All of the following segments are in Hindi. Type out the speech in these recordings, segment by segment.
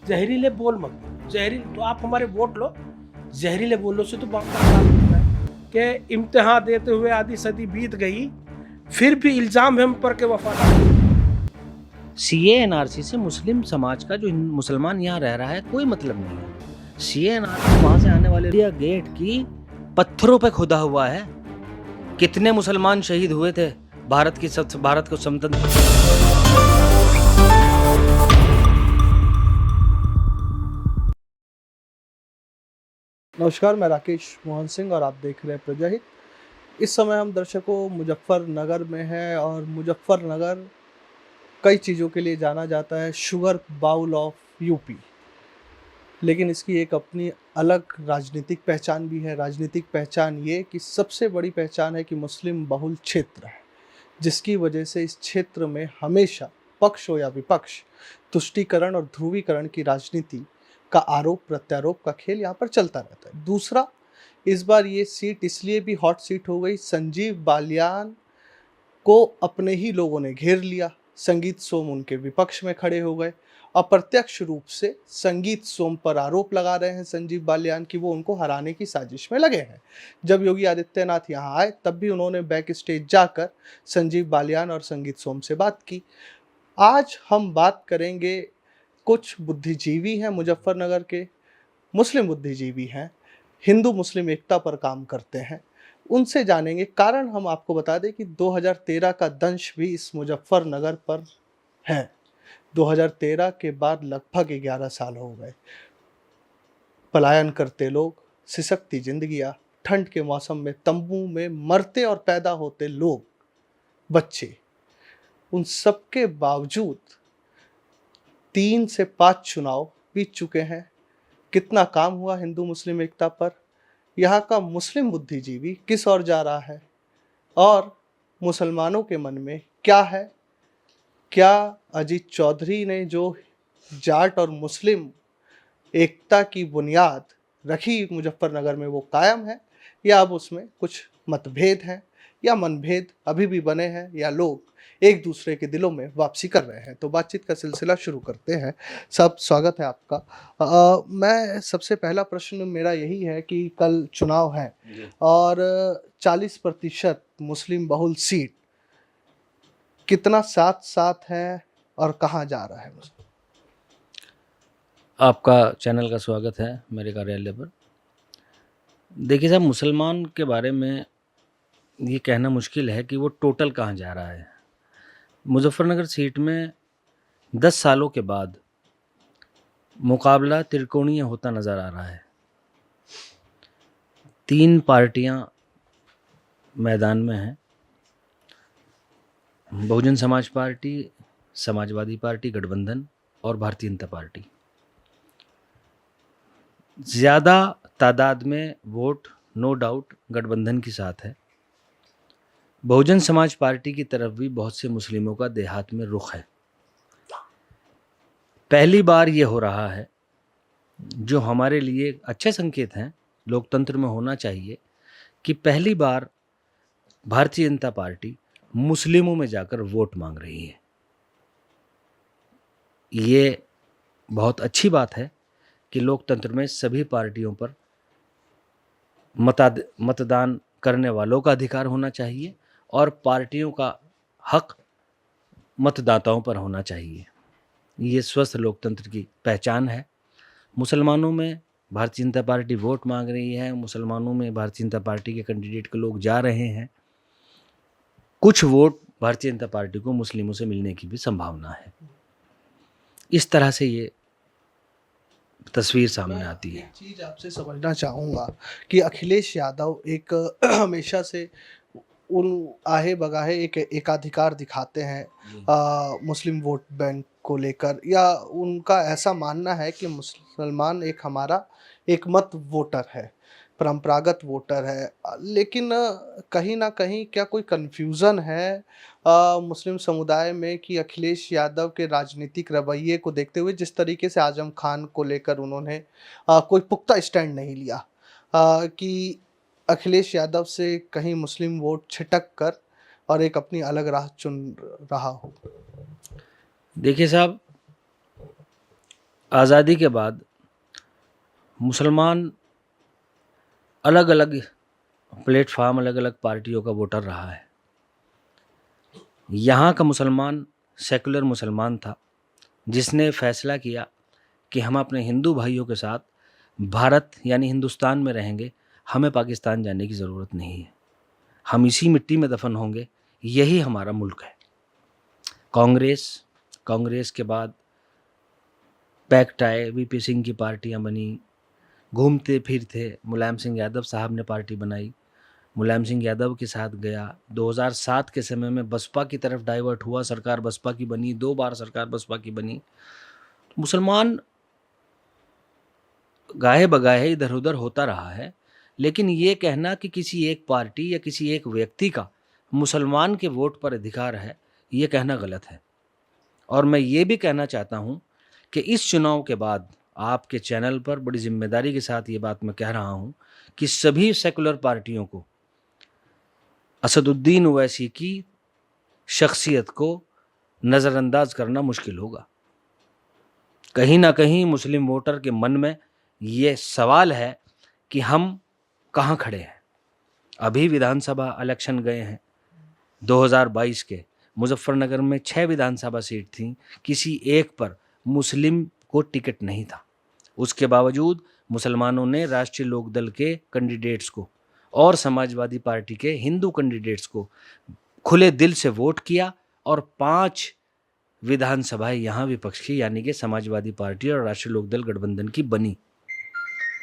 जहरीले बोल मत बोलो। जहरीले तो आप हमारे वोट लो, जहरीले बोलों से तो बहुत खराब होता है कि इम्तिहान देते हुए आधी सदी बीत गई, फिर भी इल्जाम है हम पर के वफादार। सीए एनआरसी से मुस्लिम समाज का जो मुसलमान यहाँ रह रहा है कोई मतलब नहीं है। सीए एनआरसी वहां से आने वाले इंडिया गेट की पत्थरों पे खुदा हुआ है। कितने मुसलमान शहीद हुए थे भारत को स्वतंत्र। नमस्कार, मैं राकेश मोहन सिंह और आप देख रहे हैं प्रजाहित। इस समय हम दर्शकों मुजफ्फरनगर में हैं और मुजफ्फरनगर कई चीज़ों के लिए जाना जाता है, शुगर बाउल ऑफ यूपी। लेकिन इसकी एक अपनी अलग राजनीतिक पहचान भी है। राजनीतिक पहचान ये कि सबसे बड़ी पहचान है कि मुस्लिम बहुल क्षेत्र है, जिसकी वजह से इस क्षेत्र में हमेशा पक्ष हो या विपक्ष, तुष्टीकरण और ध्रुवीकरण की राजनीति का आरोप प्रत्यारोप का खेल यहाँ पर चलता रहता है। दूसरा, इस बार ये सीट इसलिए भी हॉट सीट हो गई, संजीव बालियान को अपने ही लोगों ने घेर लिया। संगीत सोम उनके विपक्ष में खड़े हो गए। अप्रत्यक्ष रूप से संगीत सोम पर आरोप लगा रहे हैं संजीव बालियान कि वो उनको हराने की साजिश में लगे हैं। जब योगी आदित्यनाथ यहाँ आए तब भी उन्होंने बैक स्टेज जाकर संजीव बालियान और संगीत सोम से बात की। आज हम बात करेंगे, कुछ बुद्धिजीवी हैं मुजफ्फरनगर के, मुस्लिम बुद्धिजीवी हैं, हिंदू मुस्लिम एकता पर काम करते हैं, उनसे जानेंगे। कारण हम आपको बता दें कि 2013 का दंश भी इस मुजफ्फरनगर पर है। 2013 के बाद लगभग 11 साल हो गए। पलायन करते लोग, सिसकती जिंदगियां, ठंड के मौसम में तंबू में मरते और पैदा होते लोग, बच्चे, उन सबके बावजूद 3 से 5 चुनाव बीत चुके हैं। कितना काम हुआ हिंदू मुस्लिम एकता पर? यहाँ का मुस्लिम बुद्धिजीवी किस ओर जा रहा है और मुसलमानों के मन में क्या है? क्या अजीत चौधरी ने जो जाट और मुस्लिम एकता की बुनियाद रखी मुजफ्फरनगर में वो कायम है, या अब उसमें कुछ मतभेद हैं या मनभेद अभी भी बने हैं, या लोग एक दूसरे के दिलों में वापसी कर रहे हैं? तो बातचीत का सिलसिला शुरू करते हैं। सब स्वागत है आपका। मैं सबसे पहला प्रश्न मेरा यही है कि कल चुनाव है और 40% मुस्लिम बहुल सीट, कितना साथ साथ है और कहाँ जा रहा है? आपका चैनल का स्वागत है मेरे कार्यालय पर। देखिए साहब, मुसलमान के बारे में ये कहना मुश्किल है कि वो टोटल कहाँ जा रहा है। मुजफ्फरनगर सीट में 10 सालों के बाद मुकाबला त्रिकोणीय होता नज़र आ रहा है। 3 पार्टियां मैदान में हैं, बहुजन समाज पार्टी, समाजवादी पार्टी गठबंधन और भारतीय जनता पार्टी। ज़्यादा तादाद में वोट नो डाउट गठबंधन के साथ है। बहुजन समाज पार्टी की तरफ भी बहुत से मुस्लिमों का देहात में रुख है। पहली बार ये हो रहा है, जो हमारे लिए अच्छे संकेत हैं, लोकतंत्र में होना चाहिए, कि पहली बार भारतीय जनता पार्टी मुस्लिमों में जाकर वोट मांग रही है। ये बहुत अच्छी बात है कि लोकतंत्र में सभी पार्टियों पर मतदान करने वालों का अधिकार होना चाहिए और पार्टियों का हक मतदाताओं पर होना चाहिए। ये स्वस्थ लोकतंत्र की पहचान है। मुसलमानों में भारतीय जनता पार्टी वोट मांग रही है, मुसलमानों में भारतीय जनता पार्टी के कैंडिडेट के लोग जा रहे हैं। कुछ वोट भारतीय जनता पार्टी को मुस्लिमों से मिलने की भी संभावना है। इस तरह से ये तस्वीर सामने आती है। एक चीज आपसे समझना चाहूँगा कि अखिलेश यादव एक हमेशा से उन आहे बगाहे एक एकाधिकार दिखाते हैं मुस्लिम वोट बैंक को लेकर, या उनका ऐसा मानना है कि मुसलमान एक हमारा एकमत वोटर है, परंपरागत वोटर है। लेकिन कहीं ना कहीं क्या कोई कन्फ्यूज़न है मुस्लिम समुदाय में कि अखिलेश यादव के राजनीतिक रवैये को देखते हुए, जिस तरीके से आजम खान को लेकर उन्होंने कोई पुख्ता स्टैंड नहीं लिया, कि अखिलेश यादव से कहीं मुस्लिम वोट छिटक कर और एक अपनी अलग राह चुन रहा हो? देखिए साहब, आज़ादी के बाद मुसलमान अलग अलग प्लेटफार्म, अलग अलग पार्टियों का वोटर रहा है। यहाँ का मुसलमान सेकुलर मुसलमान था, जिसने फैसला किया कि हम अपने हिंदू भाइयों के साथ भारत यानी हिंदुस्तान में रहेंगे, हमें पाकिस्तान जाने की ज़रूरत नहीं है, हम इसी मिट्टी में दफन होंगे, यही हमारा मुल्क है। कांग्रेस के बाद पैक्ट आए, वीपी सिंह की पार्टियां बनी, घूमते फिरते मुलायम सिंह यादव साहब ने पार्टी बनाई, मुलायम सिंह यादव के साथ गया। 2007 के समय में बसपा की तरफ डाइवर्ट हुआ, सरकार बसपा की बनी, 2 बार सरकार बसपा की बनी। मुसलमान गाहे बगाहे इधर उधर होता रहा है, लेकिन ये कहना कि किसी एक पार्टी या किसी एक व्यक्ति का मुसलमान के वोट पर अधिकार है, ये कहना गलत है। और मैं ये भी कहना चाहता हूँ कि इस चुनाव के बाद आपके चैनल पर बड़ी जिम्मेदारी के साथ ये बात मैं कह रहा हूँ कि सभी सेकुलर पार्टियों को असदुद्दीन ओवैसी की शख्सियत को नज़रअंदाज करना मुश्किल होगा। कहीं ना कहीं मुस्लिम वोटर के मन में ये सवाल है कि हम कहाँ खड़े हैं। अभी विधानसभा इलेक्शन गए हैं 2022 के, मुजफ्फरनगर में 6 विधानसभा सीट थी, किसी एक पर मुस्लिम को टिकट नहीं था। उसके बावजूद मुसलमानों ने राष्ट्रीय लोकदल के कैंडिडेट्स को और समाजवादी पार्टी के हिंदू कैंडिडेट्स को खुले दिल से वोट किया और 5 विधानसभाएं यहाँ विपक्ष की यानी कि समाजवादी पार्टी और राष्ट्रीय लोकदल गठबंधन की बनी।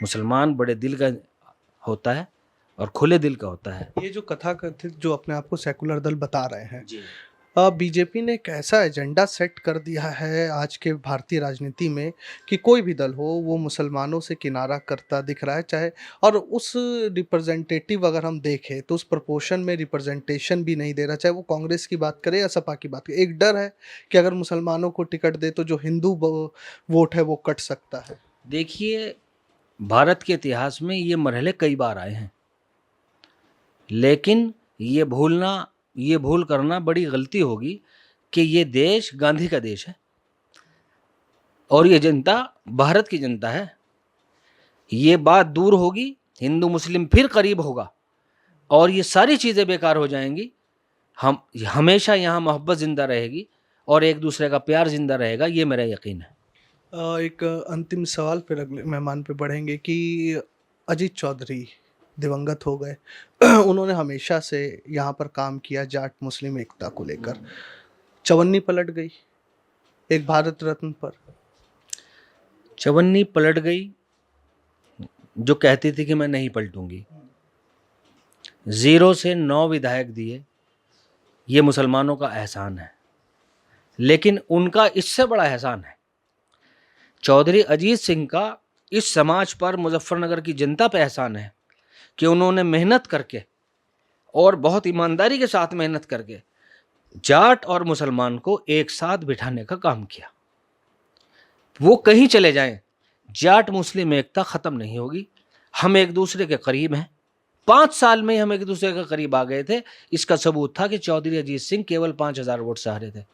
मुसलमान बड़े दिल का होता है और खुले दिल का होता है। ये जो कथाकथित जो अपने आप को सेकुलर दल बता रहे हैं, बीजेपी ने एक ऐसा एजेंडा सेट कर दिया है आज के भारतीय राजनीति में कि कोई भी दल हो वो मुसलमानों से किनारा करता दिख रहा है, चाहे और उस रिप्रेजेंटेटिव अगर हम देखें तो उस प्रपोर्शन में रिप्रेजेंटेशन भी नहीं दे रहा, चाहे वो कांग्रेस की बात करे या सपा की बात करे। एक डर है कि अगर मुसलमानों को टिकट दे तो जो हिंदू वोट है वो कट सकता है। देखिए, भारत के इतिहास में ये मरहले कई बार आए हैं, लेकिन ये भूल करना बड़ी गलती होगी कि ये देश गांधी का देश है और ये जनता भारत की जनता है। ये बात दूर होगी, हिंदू मुस्लिम फिर करीब होगा और ये सारी चीज़ें बेकार हो जाएंगी। हम हमेशा यहाँ मोहब्बत ज़िंदा रहेगी और एक दूसरे का प्यार ज़िंदा रहेगा, ये मेरा यकीन है। एक अंतिम सवाल फिर अगले मेहमान पे बढ़ेंगे कि अजीत चौधरी दिवंगत हो गए। उन्होंने हमेशा से यहाँ पर काम किया जाट मुस्लिम एकता को लेकर। चवन्नी पलट गई एक भारत रत्न पर। चवन्नी पलट गई जो कहती थी कि मैं नहीं पलटूंगी। 0 से 9 विधायक दिए, ये मुसलमानों का एहसान है, लेकिन उनका इससे बड़ा एहसान है चौधरी अजीत सिंह का इस समाज पर, मुजफ्फरनगर की जनता पर एहसान है कि उन्होंने मेहनत करके और बहुत ईमानदारी के साथ मेहनत करके जाट और मुसलमान को एक साथ बिठाने का काम किया। वो कहीं चले जाएं, जाट मुस्लिम एकता ख़त्म नहीं होगी। हम एक दूसरे के करीब हैं, 5 साल में हम एक दूसरे के करीब आ गए थे। इसका सबूत था कि चौधरी अजीत सिंह केवल 5000 वोट से हारे थे।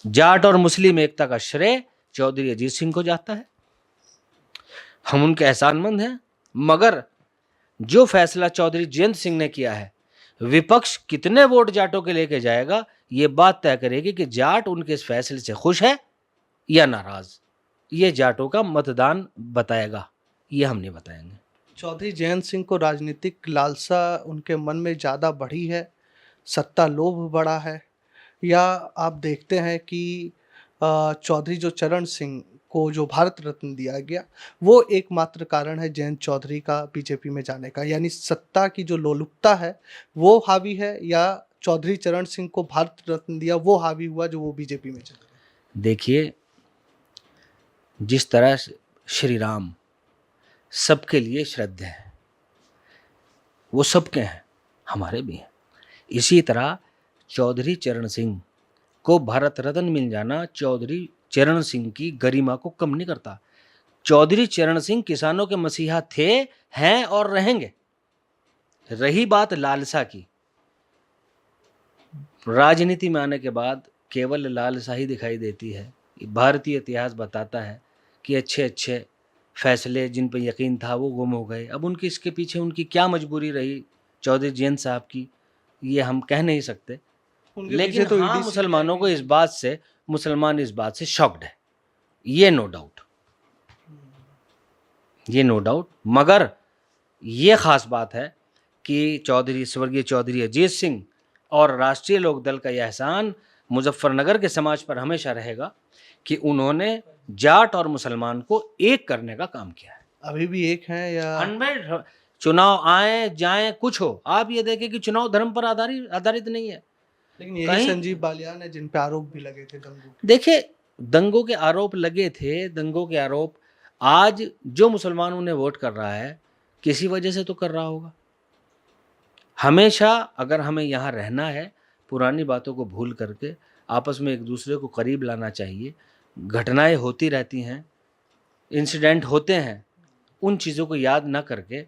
जाट और मुस्लिम एकता का श्रेय चौधरी अजीत सिंह को जाता है, हम उनके एहसानमंद हैं। मगर जो फैसला चौधरी जयंत सिंह ने किया है, विपक्ष कितने वोट जाटों के लेके जाएगा, ये बात तय करेगी कि जाट उनके इस फैसले से खुश है या नाराज। ये जाटों का मतदान बताएगा, ये हम नहीं बताएंगे। चौधरी जयंत सिंह को राजनीतिक लालसा उनके मन में ज़्यादा बढ़ी है, सत्ता लोभ बढ़ा है, या आप देखते हैं कि चौधरी जो चरण सिंह को जो भारत रत्न दिया गया वो एकमात्र कारण है जयंत चौधरी का बीजेपी में जाने का, यानी सत्ता की जो लोलुपता है वो हावी है, या चौधरी चरण सिंह को भारत रत्न दिया वो हावी हुआ जो वो बीजेपी में चले गए? देखिए, जिस तरह श्री राम सबके लिए श्रद्धेय हैं, वो सबके हैं, हमारे भी हैं, इसी तरह चौधरी चरण सिंह को भारत रत्न मिल जाना चौधरी चरण सिंह की गरिमा को कम नहीं करता। चौधरी चरण सिंह किसानों के मसीहा थे, हैं और रहेंगे। रही बात लालसा की, राजनीति में आने के बाद केवल लालसा ही दिखाई देती है, भारतीय इतिहास बताता है कि अच्छे अच्छे फैसले जिन पर यकीन था वो गुम हो गए। अब उनकी इसके पीछे उनकी क्या मजबूरी रही चौधरी जयंत साहब की, ये हम कह नहीं सकते। उनके लेकिन पीछे तो हाँ, EDC मुसलमानों को मुसलमान इस बात से शॉक्ड है, ये नो डाउट। मगर ये ख़ास बात है कि स्वर्गीय चौधरी अजीत सिंह और राष्ट्रीय लोक दल का यह एहसान मुजफ्फरनगर के समाज पर हमेशा रहेगा कि उन्होंने जाट और मुसलमान को एक करने का काम किया है। अभी भी एक हैं या 100 चुनाव आए जाए कुछ हो, आप ये देखें कि चुनाव धर्म पर आधारित नहीं है। लेकिन यही कहीं संजीव बालियान है जिन पे आरोप भी लगे थे दंगों के। देखिए, दंगों के आरोप लगे थे, दंगों के आरोप आज जो मुसलमान उन्हें वोट कर रहा है किसी वजह से तो कर रहा होगा। हमेशा अगर हमें यहाँ रहना है, पुरानी बातों को भूल करके आपस में एक दूसरे को करीब लाना चाहिए। घटनाएं होती रहती हैं, इंसिडेंट होते हैं, उन चीज़ों को याद ना करके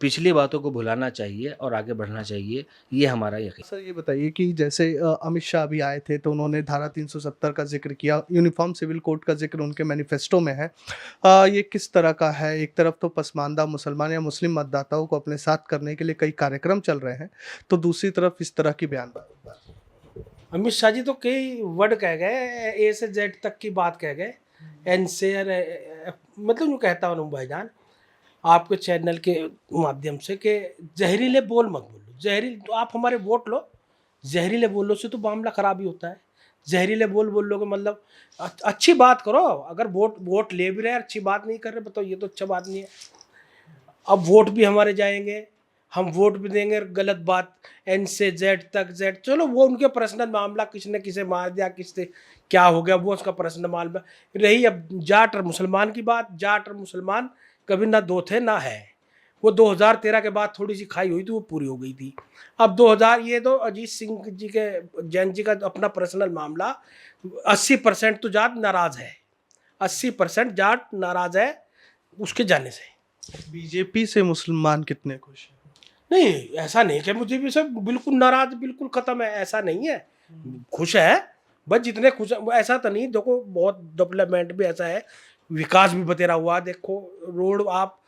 पिछली बातों को भुलाना चाहिए और आगे बढ़ना चाहिए, ये हमारा यकीन। सर ये बताइए कि जैसे अमित शाह भी आए थे तो उन्होंने धारा 370 का जिक्र किया, यूनिफॉर्म सिविल कोड का जिक्र उनके मैनिफेस्टो में है। ये किस तरह का है? एक तरफ तो पसमानदा मुसलमान या मुस्लिम मतदाताओं को अपने साथ करने के लिए कई कार्यक्रम चल रहे हैं, तो दूसरी तरफ इस तरह की बयानबाजी। अमित शाह जी तो कई वर्ड कह गए, ए से जेड तक की बात कह गए, एन से मतलब यूँ कहता हूँ भाईजान आपके चैनल के माध्यम से कि जहरीले बोल मत बोलो। जहरीले तो आप हमारे वोट लो, जहरीले बोलो से तो मामला खराब ही होता है। जहरीले बोल लोगे मतलब अच्छी बात करो। अगर वोट ले भी रहे अच्छी बात नहीं कर रहे, बताओ ये तो अच्छा बात नहीं है। अब वोट भी हमारे जाएंगे, हम वोट भी देंगे, गलत बात एन से जेड तक जेड, चलो वो उनके पर्सनल मामला, किसी ने किसे मार दिया, किससे क्या हो गया वो उसका पर्सनल मामला। रही अब जाट और मुसलमान की बात, जाट और मुसलमान कभी ना दो थे ना है। वो 2013 के बाद थोड़ी सी खाई हुई थी, वो पूरी हो गई थी। अब 2000 ये तो अजीत सिंह जी के जैन जी का अपना पर्सनल मामला, 80% तो जाट नाराज है, 80% जाट नाराज है उसके जाने से। बीजेपी से मुसलमान कितने खुश हैं? नहीं, ऐसा नहीं कि मुझे भी सब बिल्कुल नाराज, बिल्कुल खत्म है, ऐसा नहीं है। खुश है बस जितने खुश है, ऐसा तो नहीं। देखो बहुत डेवलपमेंट भी ऐसा है, विकास भी बतेरा हुआ। देखो रोड आप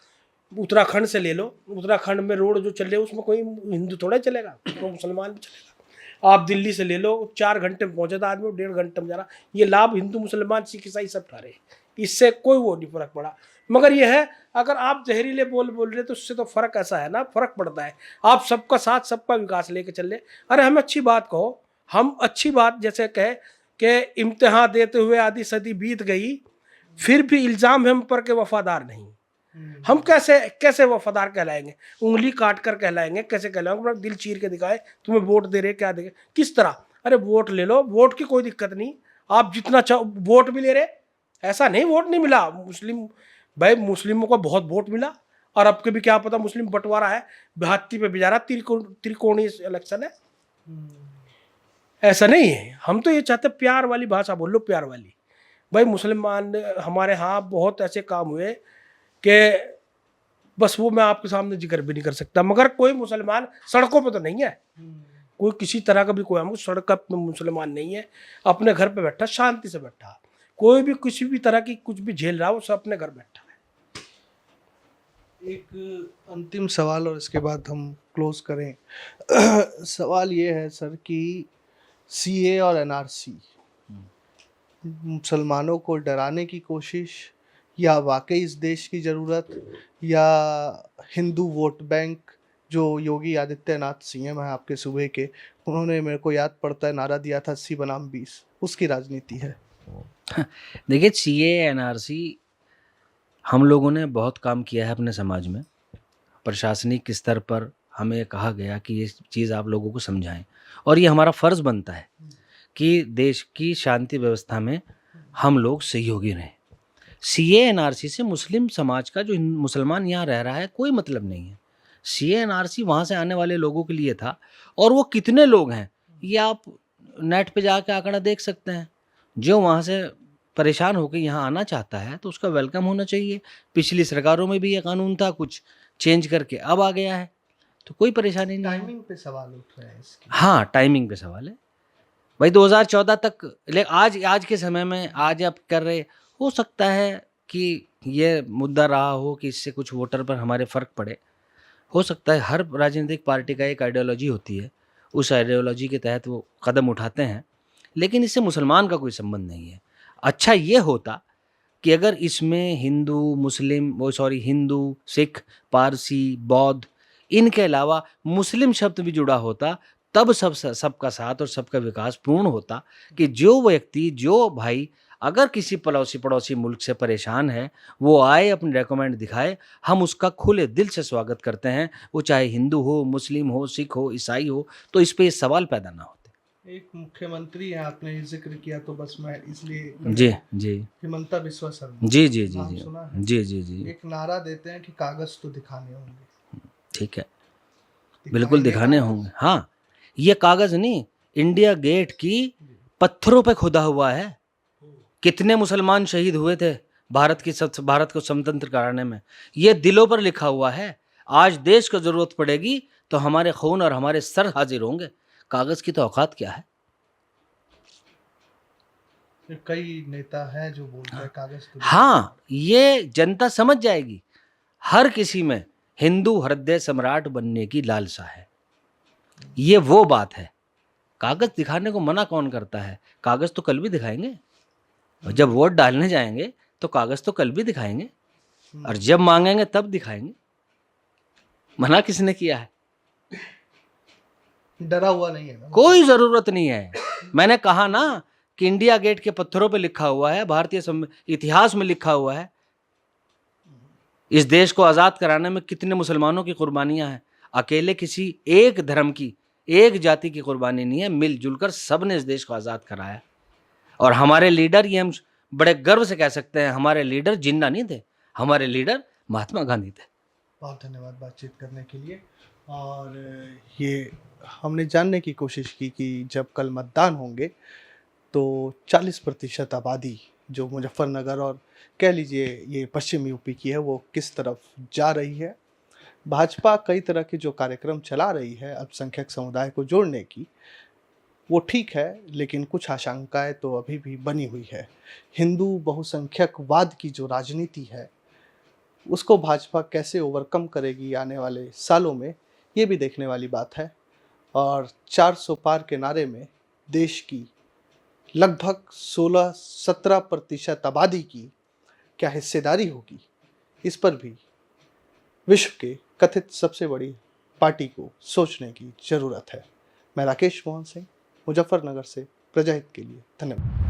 उत्तराखंड से ले लो, उत्तराखंड में रोड जो चल रहे उसमें कोई हिंदू थोड़ा चलेगा, तो मुसलमान भी चलेगा। आप दिल्ली से ले लो, 4 घंटे में पहुंचा था आदमी, 1.5 घंटे में जा रहा। ये लाभ हिंदू मुसलमान सिख ईसाई सब ठा रहे, इससे कोई वो नहीं फर्क पड़ा। मगर यह है अगर आप जहरीले बोल रहे तो उससे तो फर्क ऐसा है ना, फर्क पड़ता है। आप सबका साथ सबका विकास लेके चल रहे। अरे हम अच्छी बात कहो, हम अच्छी बात जैसे कहे कि इम्तिहान देते हुए आधी सदी बीत गई, फिर भी इल्ज़ाम है हम पर के वफादार नहीं। हम कैसे वफादार कहलाएंगे? उंगली काट कर कहलाएंगे? कैसे कहलाएंगे? दिल चीर के दिखाए तुम्हें वोट दे रहे, क्या दे, किस तरह? अरे वोट ले लो, वोट की कोई दिक्कत नहीं, आप जितना चाहो वोट भी ले रहे। ऐसा नहीं वोट नहीं मिला, मुस्लिम भाई मुस्लिमों को बहुत वोट मिला, और अब के भी क्या पता मुस्लिम बंटवारा है, बेहत्ती पे भी जा रहा, त्रिकोणीय इलेक्शन है। ऐसा नहीं है। हम तो ये चाहते प्यार वाली भाषा बोलो, प्यार वाली। भाई मुसलमान हमारे यहाँ बहुत ऐसे काम हुए कि बस वो मैं आपके सामने जिक्र भी नहीं कर सकता। मगर कोई मुसलमान सड़कों पे तो नहीं है, कोई किसी तरह का भी कोई हम सड़क पे मुसलमान नहीं है, अपने घर पे बैठा, शांति से बैठा। कोई भी किसी भी तरह की कुछ भी झेल रहा हो, सब अपने घर बैठा है। एक अंतिम सवाल और इसके बाद हम क्लोज करें। सवाल ये है सर कि सीए और एनआरसी मुसलमानों को डराने की कोशिश, या वाकई इस देश की ज़रूरत, या हिंदू वोट बैंक जो योगी आदित्यनाथ सीएम है आपके सूबे के, उन्होंने, मेरे को याद पड़ता है, नारा दिया था 80 बनाम 20, उसकी राजनीति है। देखिए, सीए एनआरसी हम लोगों ने बहुत काम किया है अपने समाज में। प्रशासनिक स्तर पर हमें कहा गया कि ये चीज़ आप लोगों को समझाएं, और ये हमारा फ़र्ज़ बनता है कि देश की शांति व्यवस्था में हम लोग सहयोगी रहें। सीए एनआरसी से मुस्लिम समाज का, जो मुसलमान यहाँ रह रहा है, कोई मतलब नहीं है। सीए एनआरसी वहाँ से आने वाले लोगों के लिए था, और वो कितने लोग हैं ये आप नेट पे जाके आंकड़ा देख सकते हैं। जो वहाँ से परेशान होकर यहाँ आना चाहता है तो उसका वेलकम होना चाहिए। पिछली सरकारों में भी ये कानून था, कुछ चेंज करके अब आ गया है, तो कोई परेशानी नहीं है। टाइमिंग पे सवाल उठ रहे हैं इसके। हाँ, टाइमिंग पे सवाल है। भाई 2014 तक आज के समय में आज आप कर रहे, हो सकता है कि ये मुद्दा रहा हो कि इससे कुछ वोटर पर हमारे फ़र्क पड़े, हो सकता है। हर राजनीतिक पार्टी का एक आइडियोलॉजी होती है, उस आइडियोलॉजी के तहत वो कदम उठाते हैं, लेकिन इससे मुसलमान का कोई संबंध नहीं है। अच्छा ये होता कि अगर इसमें हिंदू, सिख, पारसी, बौद्ध, इनके अलावा मुस्लिम शब्द भी जुड़ा होता, तब सबका साथ और सबका विकास पूर्ण होता। कि जो व्यक्ति, जो भाई अगर किसी पड़ोसी मुल्क से परेशान है, वो आए, अपने डॉक्यूमेंट दिखाए, हम उसका खुले दिल से स्वागत करते हैं, वो चाहे हिंदू हो, मुस्लिम हो, सिख हो, ईसाई हो, तो इस पे ये सवाल पैदा ना होते। एक मुख्यमंत्री है, आपने जिक्र किया तो बस मैं इसलिए, जी जी हिमंता बिस्वा शर्मा, जी जी जी नाम जी सुना है? जी जी जी, एक नारा देते हैं कि कागज तो दिखाने होंगे। ठीक है, बिल्कुल दिखाने कागज? होंगे। हाँ, ये कागज नहीं, इंडिया गेट की पत्थरों पे खुदा हुआ है। कितने मुसलमान शहीद हुए थे भारत को स्वतंत्र कराने में, ये दिलों पर लिखा हुआ है। आज देश को जरूरत पड़ेगी तो हमारे खून और हमारे सर हाजिर होंगे। कागज की तो औकात क्या है। कई नेता हैं जो बोलते हैं कागज तो हाँ, ये जनता समझ जाएगी। हर किसी में हिंदू हृदय सम्राट बनने की लालसा है, ये वो बात है। कागज दिखाने को मना कौन करता है? कागज तो कल भी दिखाएंगे, और जब वोट डालने जाएंगे तो कागज तो कल भी दिखाएंगे, और जब मांगेंगे तब दिखाएंगे। मना किसने किया है? डरा हुआ नहीं है ना? कोई जरूरत नहीं है। मैंने कहा ना कि इंडिया गेट के पत्थरों पे लिखा हुआ है, भारतीय इतिहास में लिखा हुआ है। इस देश को आजाद कराने में कितने मुसलमानों की कुर्बानियां हैं। अकेले किसी एक धर्म की, एक जाति की कुर्बानी नहीं है, मिलजुल कर सबने इस देश को आजाद कराया। और हमारे लीडर, ये हम बड़े गर्व से कह सकते हैं, हमारे लीडर जिन्ना नहीं थे, हमारे लीडर महात्मा गांधी थे। बहुत धन्यवाद बातचीत करने के लिए। और ये हमने जानने की कोशिश की कि जब कल मतदान होंगे तो 40% आबादी जो मुजफ्फरनगर और कह लीजिए ये पश्चिम यूपी की है, वो किस तरफ जा रही है। भाजपा कई तरह के जो कार्यक्रम चला रही है अल्पसंख्यक समुदाय को जोड़ने की, वो ठीक है, लेकिन कुछ आशंकाएं तो अभी भी बनी हुई है। हिंदू बहुसंख्यकवाद की जो राजनीति है, उसको भाजपा कैसे ओवरकम करेगी आने वाले सालों में, ये भी देखने वाली बात है। और 400 पार के नारे में देश की लगभग 16-17% आबादी की क्या हिस्सेदारी होगी, इस पर भी विश्व के कथित सबसे बड़ी पार्टी को सोचने की ज़रूरत है। मैं राकेश मोहन सिंह, मुजफ्फरनगर से प्रजाहित के लिए, धन्यवाद।